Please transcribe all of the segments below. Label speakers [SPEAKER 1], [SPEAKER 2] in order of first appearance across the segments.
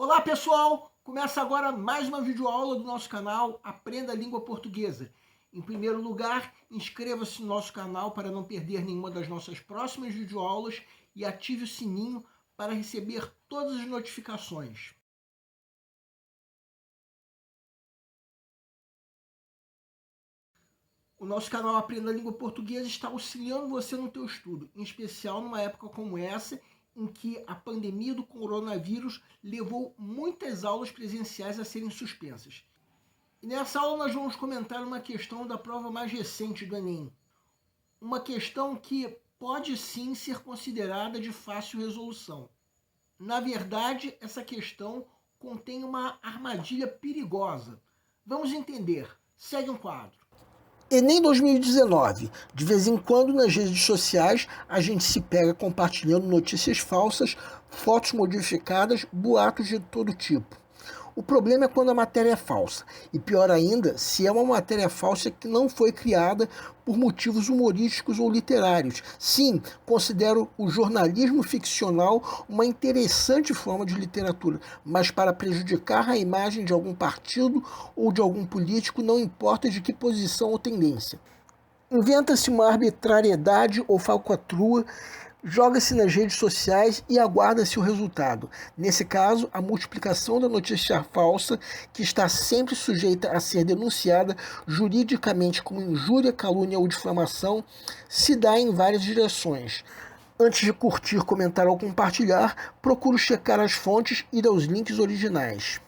[SPEAKER 1] Olá pessoal, começa agora mais uma videoaula do nosso canal Aprenda a Língua Portuguesa. Em primeiro lugar, inscreva-se no nosso canal para não perder nenhuma das nossas próximas videoaulas e ative o sininho para receber todas as notificações. O nosso canal Aprenda a Língua Portuguesa está auxiliando você no teu estudo, em especial numa época como essa, em que a pandemia do coronavírus levou muitas aulas presenciais a serem suspensas. E nessa aula nós vamos comentar uma questão da prova mais recente do Enem. Uma questão que pode sim ser considerada de fácil resolução. Na verdade, essa questão contém uma armadilha perigosa. Vamos entender. Segue um quadro. Enem 2019. De vez em quando nas redes sociais a gente se pega compartilhando notícias falsas, fotos modificadas, boatos de todo tipo. O problema é quando a matéria é falsa. E pior ainda, se é uma matéria falsa que não foi criada por motivos humorísticos ou literários. Sim, considero o jornalismo ficcional uma interessante forma de literatura, mas para prejudicar a imagem de algum partido ou de algum político, não importa de que posição ou tendência. Inventa-se uma arbitrariedade ou falcatrua, joga-se nas redes sociais e aguarda-se o resultado. Nesse caso, a multiplicação da notícia falsa, que está sempre sujeita a ser denunciada juridicamente como injúria, calúnia ou difamação, se dá em várias direções. Antes de curtir, comentar ou compartilhar, procuro checar as fontes e ir aos links originais.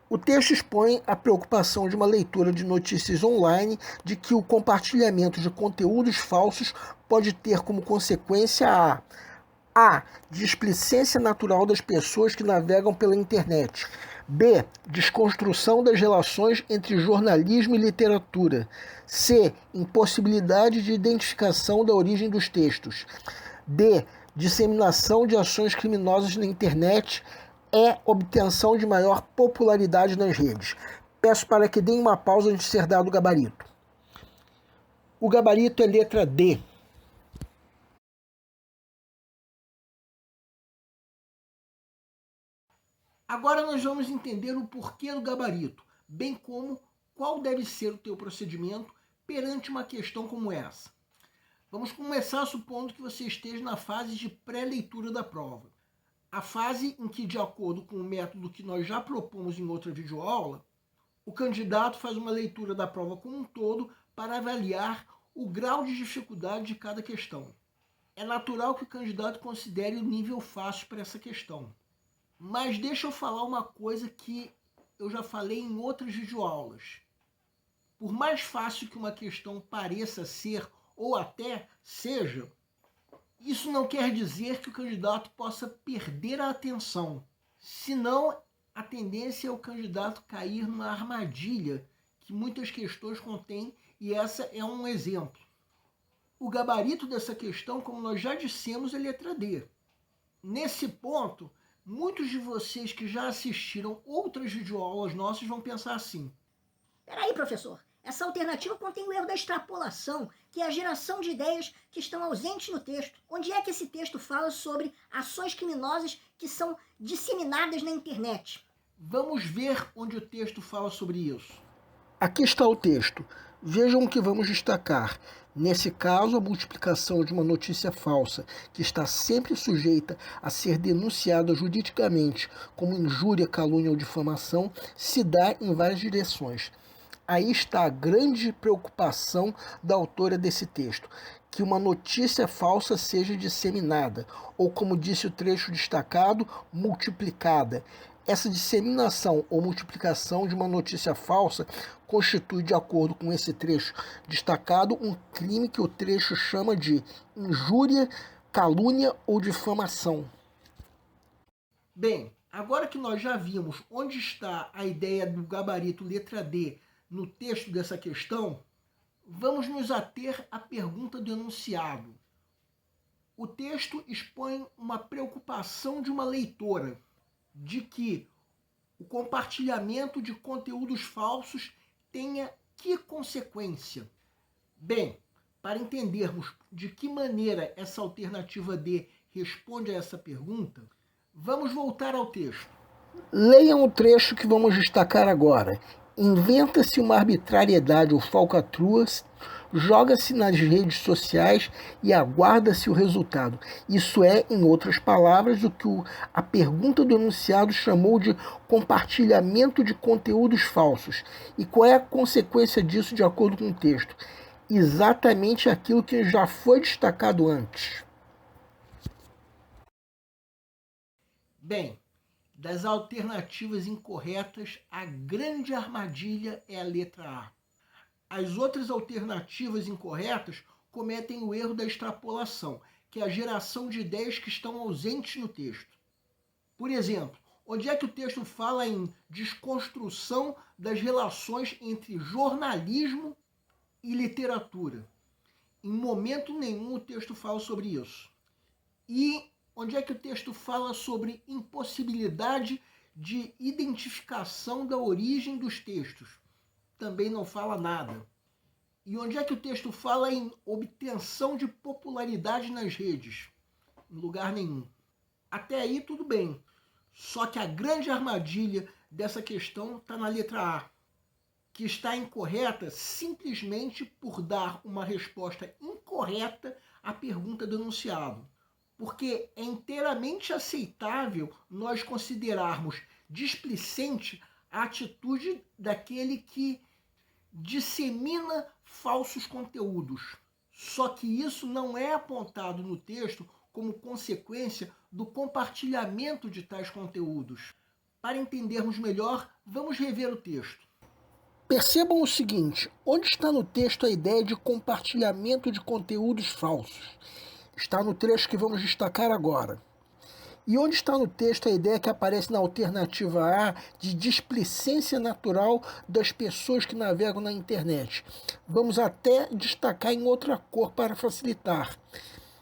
[SPEAKER 1] O texto expõe a preocupação de uma leitora de notícias online de que o compartilhamento de conteúdos falsos pode ter como consequência a displicência natural das pessoas que navegam pela internet. B. Desconstrução das relações entre jornalismo e literatura. C. Impossibilidade de identificação da origem dos textos. D. Disseminação de ações criminosas na internet. Obtenção de maior popularidade nas redes. Peço para que deem uma pausa antes de ser dado o gabarito. O gabarito é letra D. Agora nós vamos entender o porquê do gabarito, bem como qual deve ser o teu procedimento perante uma questão como essa. Vamos começar supondo que você esteja na fase de pré-leitura da prova. A fase em que, de acordo com o método que nós já propomos em outra videoaula, o candidato faz uma leitura da prova como um todo para avaliar o grau de dificuldade de cada questão. É natural que o candidato considere o nível fácil para essa questão. Mas deixa eu falar uma coisa que eu já falei em outras videoaulas. Por mais fácil que uma questão pareça ser, ou até seja, isso não quer dizer que o candidato possa perder a atenção. Senão, a tendência é o candidato cair numa armadilha que muitas questões contêm, e essa é um exemplo. O gabarito dessa questão, como nós já dissemos, é letra D. Nesse ponto, muitos de vocês que já assistiram outras videoaulas nossas vão pensar assim:
[SPEAKER 2] peraí, professor, essa alternativa contém o erro da extrapolação, que é a geração de ideias que estão ausentes no texto. Onde é que esse texto fala sobre ações criminosas que são disseminadas na internet?
[SPEAKER 1] Vamos ver onde o texto fala sobre isso.
[SPEAKER 3] Aqui está o texto. Vejam o que vamos destacar. Nesse caso, a multiplicação de uma notícia falsa, que está sempre sujeita a ser denunciada juridicamente como injúria, calúnia ou difamação, se dá em várias direções. Aí está a grande preocupação da autora desse texto, que uma notícia falsa seja disseminada, ou como disse o trecho destacado, multiplicada. Essa disseminação ou multiplicação de uma notícia falsa constitui, de acordo com esse trecho destacado, um crime que o trecho chama de injúria, calúnia ou difamação.
[SPEAKER 1] Bem, agora que nós já vimos onde está a ideia do gabarito letra D no texto dessa questão, vamos nos ater à pergunta do enunciado. O texto expõe uma preocupação de uma leitora de que o compartilhamento de conteúdos falsos tenha que consequência? Bem, para entendermos de que maneira essa alternativa D responde a essa pergunta, Vamos voltar ao texto.
[SPEAKER 3] Leiam o trecho que vamos destacar agora. Inventa-se uma arbitrariedade ou falcatruas, joga-se nas redes sociais e aguarda-se o resultado. Isso é, em outras palavras, o que a pergunta do enunciado chamou de compartilhamento de conteúdos falsos. E qual é a consequência disso de acordo com o texto? Exatamente aquilo que já foi destacado antes.
[SPEAKER 1] Bem, das alternativas incorretas, a grande armadilha é a letra A. As outras alternativas incorretas cometem o erro da extrapolação, que é a geração de ideias que estão ausentes no texto. Por exemplo, onde é que o texto fala em desconstrução das relações entre jornalismo e literatura? Em momento nenhum o texto fala sobre isso. E onde é que o texto fala sobre impossibilidade de identificação da origem dos textos? Também não fala nada. E onde é que o texto fala em obtenção de popularidade nas redes? Em lugar nenhum. Até aí tudo bem. Só que a grande armadilha dessa questão está na letra A, que está incorreta simplesmente por dar uma resposta incorreta à pergunta do enunciado. Porque é inteiramente aceitável nós considerarmos displicente a atitude daquele que dissemina falsos conteúdos. Só que isso não é apontado no texto como consequência do compartilhamento de tais conteúdos. Para entendermos melhor, vamos rever o texto.
[SPEAKER 3] Percebam o seguinte, onde está no texto a ideia de compartilhamento de conteúdos falsos? Está no trecho que vamos destacar agora. E onde está no texto a ideia que aparece na alternativa A de displicência natural das pessoas que navegam na internet? Vamos até destacar em outra cor para facilitar.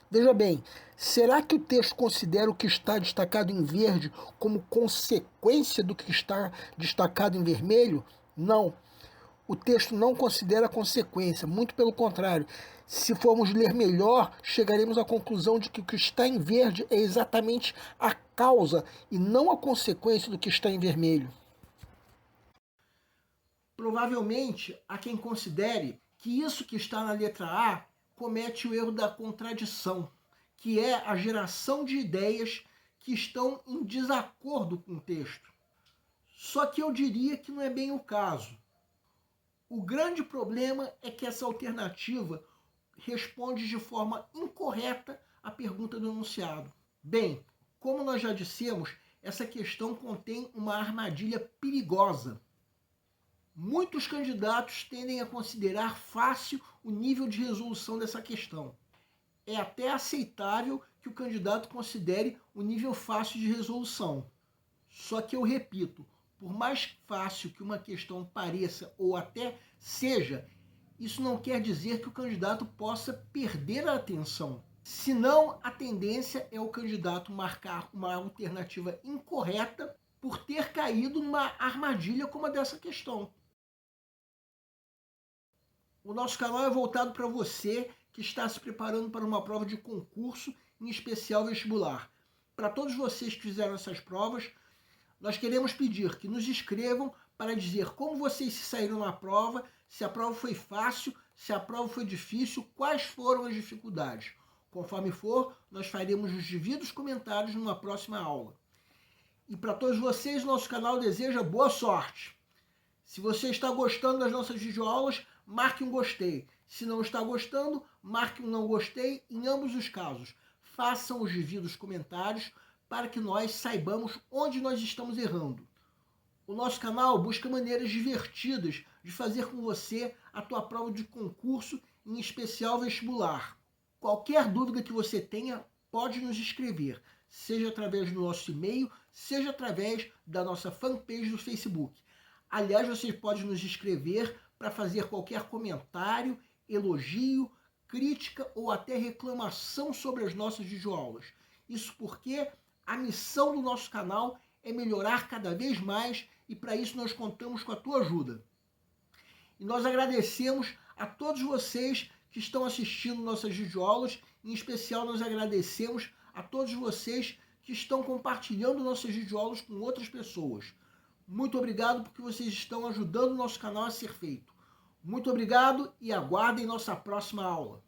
[SPEAKER 3] Veja bem, será que o texto considera o que está destacado em verde como consequência do que está destacado em vermelho? Não. O texto não considera consequência, muito pelo contrário. Se formos ler melhor, chegaremos à conclusão de que o que está em verde é exatamente a causa e não a consequência do que está em vermelho.
[SPEAKER 1] Provavelmente, há quem considere que isso que está na letra A comete o erro da contradição, que é a geração de ideias que estão em desacordo com o texto. Só que eu diria que não é bem o caso. O grande problema é que essa alternativa responde de forma incorreta à pergunta do enunciado. Bem, como nós já dissemos, essa questão contém uma armadilha perigosa. Muitos candidatos tendem a considerar fácil o nível de resolução dessa questão. É até aceitável que o candidato considere o nível fácil de resolução. Só que eu repito, por mais fácil que uma questão pareça ou até seja, isso não quer dizer que o candidato possa perder a atenção. Senão, a tendência é o candidato marcar uma alternativa incorreta por ter caído numa armadilha como a dessa questão. O nosso canal é voltado para você que está se preparando para uma prova de concurso, em especial vestibular. Para todos vocês que fizeram essas provas, nós queremos pedir que nos escrevam para dizer como vocês se saíram na prova, se a prova foi fácil, se a prova foi difícil, quais foram as dificuldades. Conforme for, nós faremos os devidos comentários numa próxima aula. E para todos vocês, nosso canal deseja boa sorte. Se você está gostando das nossas videoaulas, marque um gostei. Se não está gostando, marque um não gostei. Em ambos os casos, façam os devidos comentários para que nós saibamos onde nós estamos errando. O nosso canal busca maneiras divertidas de fazer com você a tua prova de concurso, em especial vestibular. Qualquer dúvida que você tenha, pode nos escrever, seja através do nosso e-mail, seja através da nossa fanpage do Facebook. Aliás, você pode nos escrever para fazer qualquer comentário, elogio, crítica ou até reclamação sobre as nossas videoaulas. Isso porque a missão do nosso canal é melhorar cada vez mais e para isso nós contamos com a tua ajuda. E nós agradecemos a todos vocês que estão assistindo nossas videoaulas, em especial nós agradecemos a todos vocês que que estão compartilhando nossos videoaulas com outras pessoas. Muito obrigado porque vocês estão ajudando o nosso canal a ser feito. Muito obrigado e aguardem nossa próxima aula.